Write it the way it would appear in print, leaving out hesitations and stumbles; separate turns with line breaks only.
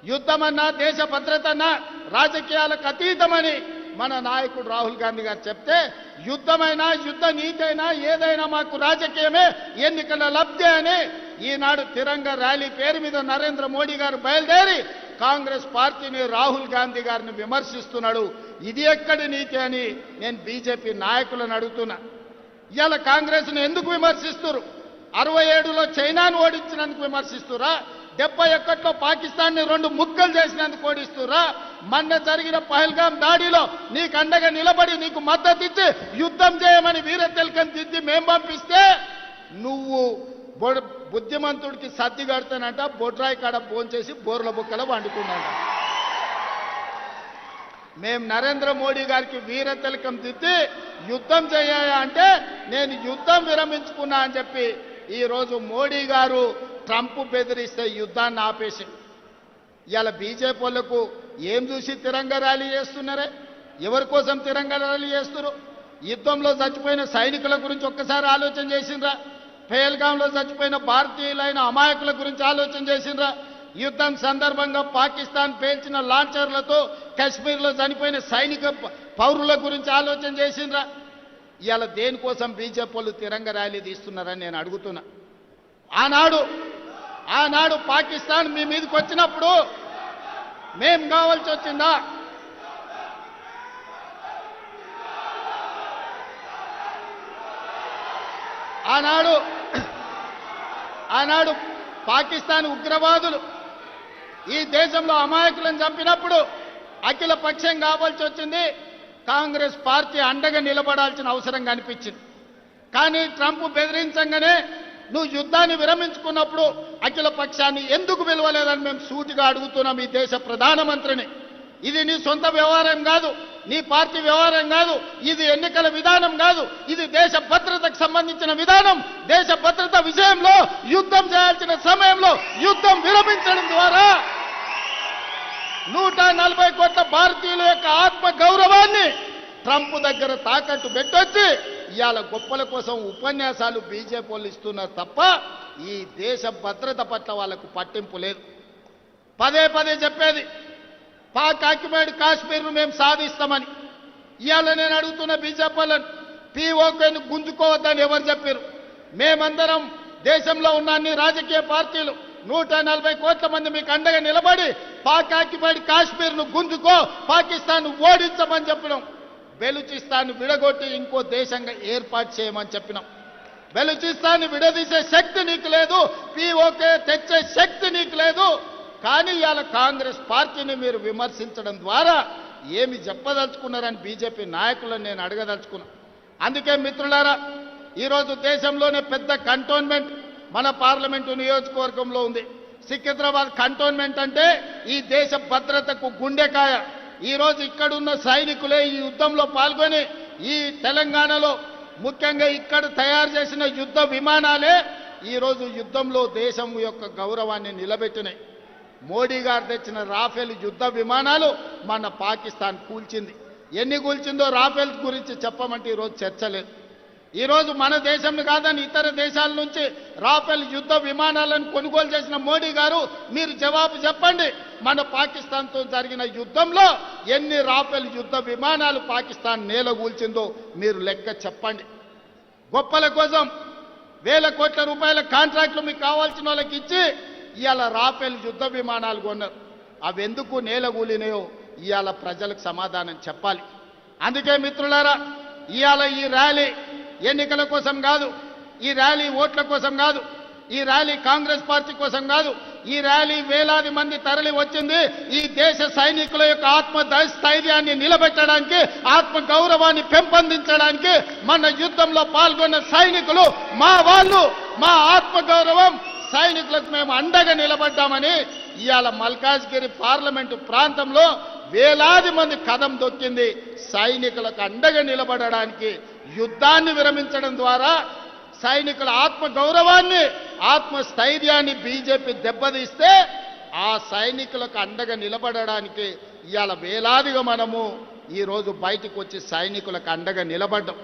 యుద్ధమన్నా దేశ భద్రతన్నా రాజకీయాలకు అతీతమని మన నాయకుడు రాహుల్ గాంధీ గారు చెప్తే యుద్ధమైనా యుద్ధ నీతైనా ఏదైనా మాకు రాజకీయమే ఎన్నికల లబ్ధి అని ఈనాడు తిరంగ ర్యాలీ పేరు మీద నరేంద్ర మోడీ గారు బయలుదేరి కాంగ్రెస్ పార్టీని రాహుల్ గాంధీ గారిని విమర్శిస్తున్నాడు. ఇది ఎక్కడి నీతి అని నేను బీజేపీ నాయకులను అడుగుతున్నా. ఇవాళ కాంగ్రెస్ను ఎందుకు విమర్శిస్తున్నారు? 67లో చైనాను ఓడించినందుకు విమర్శిస్తురా? 71లో పాకిస్తాన్ని 2 ముక్కలు చేసినందుకు ఓడిస్తురా? మొన్న జరిగిన పహల్గాం దాడిలో నీకు అండగా నిలబడి నీకు మద్దతు ఇచ్చి యుద్ధం చేయమని వీర తిలకం దిద్ది మేం పంపిస్తే నువ్వు బుద్ధిమంతుడికి సర్ది కడతానంట బొడ్రాయి కాడ భోంచేసి బోర్ల బుక్కల వండుకున్నాంట. మేము నరేంద్ర మోడీ గారికి వీర తిలకం దిద్ది యుద్ధం చేయాలి అంటే నేను యుద్ధం విరమించుకున్నా అని చెప్పి ఈరోజు మోడీ గారు ట్రంప్ బెదిరిస్తే యుద్ధాన్ని ఆపేసి ఇవాళ బీజేపీ వాళ్ళకు ఏం చూసి తిరంగ ర్యాలీ చేస్తున్నారే? ఎవరి కోసం తిరంగ ర్యాలీ చేస్తున్నారు? యుద్ధంలో చచ్చిపోయిన సైనికుల గురించి ఒక్కసారి ఆలోచన చేసిండ్రా? పహల్గాంలో చచ్చిపోయిన భారతీయులైన అమాయకుల గురించి ఆలోచన చేసిండ్రా? యుద్ధం సందర్భంగా పాకిస్తాన్ పేల్చిన లాంచర్లతో కశ్మీర్లో చనిపోయిన సైనిక పౌరుల గురించి ఆలోచన చేసిండ్రా? ఇవాళ దేనికోసం బీజేపీ వాళ్ళు తిరంగ ర్యాలీ తీస్తున్నారని నేను అడుగుతున్నా. ఆనాడు పాకిస్తాన్ మీ మీదకి వచ్చినప్పుడు మేం కావాల్సి వచ్చిందా? ఆనాడు పాకిస్తాన్ ఉగ్రవాదులు ఈ దేశంలో అమాయకులను చంపినప్పుడు అఖిల పక్షం కావాల్సి వచ్చింది. కాంగ్రెస్ పార్టీ అండగా నిలబడాల్సిన అవసరం కనిపించింది. కానీ ట్రంప్ బెదిరించంగానే నువ్వు యుద్ధాన్ని విరమించుకున్నప్పుడు అఖిల పక్షాన్ని ఎందుకు పిలవలేదని మేము సూటిగా అడుగుతున్నాం ఈ దేశ ప్రధానమంత్రిని. ఇది నీ సొంత వ్యవహారం కాదు, నీ పార్టీ వ్యవహారం కాదు, ఇది ఎన్నికల విధానం కాదు, ఇది దేశ భద్రతకు సంబంధించిన విధానం. దేశ భద్రత విషయంలో యుద్ధం చేయాల్సిన సమయంలో యుద్ధం విరమించడం ద్వారా 140 కోట్ల భారతీయుల యొక్క ఆత్మ గౌరవాన్ని ట్రంప్ దగ్గర తాకట్టు పెట్టొచ్చి ఇవాళ గొప్పల కోసం ఉపన్యాసాలు బీజేపీ వాళ్ళు ఇస్తున్నారు తప్ప ఈ దేశ భద్రత పట్ల వాళ్ళకు పట్టింపు లేదు. పదే పదే చెప్పేది పాక్ ఆక్యుపైడ్ కాశ్మీర్ను మేము సాధిస్తామని. ఇవాళ నేను అడుగుతున్న బీజేపీ వాళ్ళని పీఓకేను గుంజుకోవద్దని ఎవరు చెప్పారు? మేమందరం దేశంలో ఉన్న అన్ని రాజకీయ పార్టీలు 140 కోట్ల మంది మీకు అండగా నిలబడి పాక్ ఆక్యుపైడ్ కాశ్మీర్ను గుంజుకో, పాకిస్తాన్ ఓడించమని చెప్పినాం. బెలూచిస్తాన్ విడగొట్టి ఇంకో దేశంగా ఏర్పాటు చేయమని చెప్పినాం. బెలూచిస్తాన్ విడదీసే శక్తి నీకు లేదు, పీఓకే తెచ్చే శక్తి నీకు లేదు. కానీ ఇవాళ కాంగ్రెస్ పార్టీని మీరు విమర్శించడం ద్వారా ఏమి చెప్పదలుచుకున్నారని బీజేపీ నాయకులను నేను అడగదలుచుకున్నా. అందుకే మిత్రులారా, ఈరోజు దేశంలోనే పెద్ద కంటోన్మెంట్ మన పార్లమెంటు నియోజకవర్గంలో ఉంది. సికింద్రాబాద్ కంటోన్మెంట్ అంటే ఈ దేశ భద్రతకు గుండెకాయ. ఈరోజు ఇక్కడున్న సైనికులే ఈ యుద్ధంలో పాల్గొని ఈ తెలంగాణలో ముఖ్యంగా ఇక్కడ తయారు చేసిన యుద్ధ విమానాలే ఈరోజు యుద్ధంలో దేశం యొక్క గౌరవాన్ని నిలబెట్టినాయి. మోడీ గారు తెచ్చిన రాఫెల్ యుద్ధ విమానాలు మన పాకిస్తాన్ కూల్చింది. ఎన్ని కూల్చిందో రాఫెల్ గురించి చెప్పమంటే ఈరోజు చర్చ లేదు. ఈరోజు మన దేశం కాదని ఇతర దేశాల నుంచి రాఫెల్ యుద్ధ విమానాలను కొనుగోలు చేసిన మోడీ గారు మీరు జవాబు చెప్పండి. మన పాకిస్తాన్తో జరిగిన యుద్ధంలో ఎన్ని రాఫెల్ యుద్ధ విమానాలు పాకిస్తాన్ నేలగూల్చిందో మీరు లెక్క చెప్పండి. గొప్పల కోసం వేల కోట్ల రూపాయల కాంట్రాక్టులు మీకు కావాల్సిన వాళ్ళకి ఇచ్చి ఇవాళ రాఫెల్ యుద్ధ విమానాలు కొన్నారు. అవి ఎందుకు నేలగూలినాయో ఇవాళ ప్రజలకు సమాధానం చెప్పాలి. అందుకే మిత్రులారా, ఇవాళ ఈ ర్యాలీ ఎన్నికల కోసం కాదు, ఈ ర్యాలీ ఓట్ల కోసం కాదు, ఈ ర్యాలీ కాంగ్రెస్ పార్టీ కోసం కాదు. ఈ ర్యాలీ వేలాది మంది తరలి వచ్చింది ఈ దేశ సైనికుల యొక్క ఆత్మస్థైర్యాన్ని నిలబెట్టడానికి, ఆత్మ గౌరవాన్ని పెంపొందించడానికి. మన యుద్ధంలో పాల్గొన్న సైనికులు మా వాళ్ళు, మా ఆత్మ గౌరవం సైనికులకు మేము అండగా నిలబడ్డామని ఇవాళ మల్కాజ్గిరి పార్లమెంటు ప్రాంతంలో వేలాది మంది కదం దొక్కింది సైనికులకు అండగా నిలబడడానికి. యుద్ధాన్ని విరమించడం ద్వారా సైనికుల ఆత్మ గౌరవాన్ని, ఆత్మస్థైర్యాన్ని బీజేపీ దెబ్బతీస్తే ఆ సైనికులకు అండగా నిలబడడానికి ఇవాళ వేలాదిగా మనము ఈరోజు బయటకు వచ్చి సైనికులకు అండగా నిలబడ్డాం.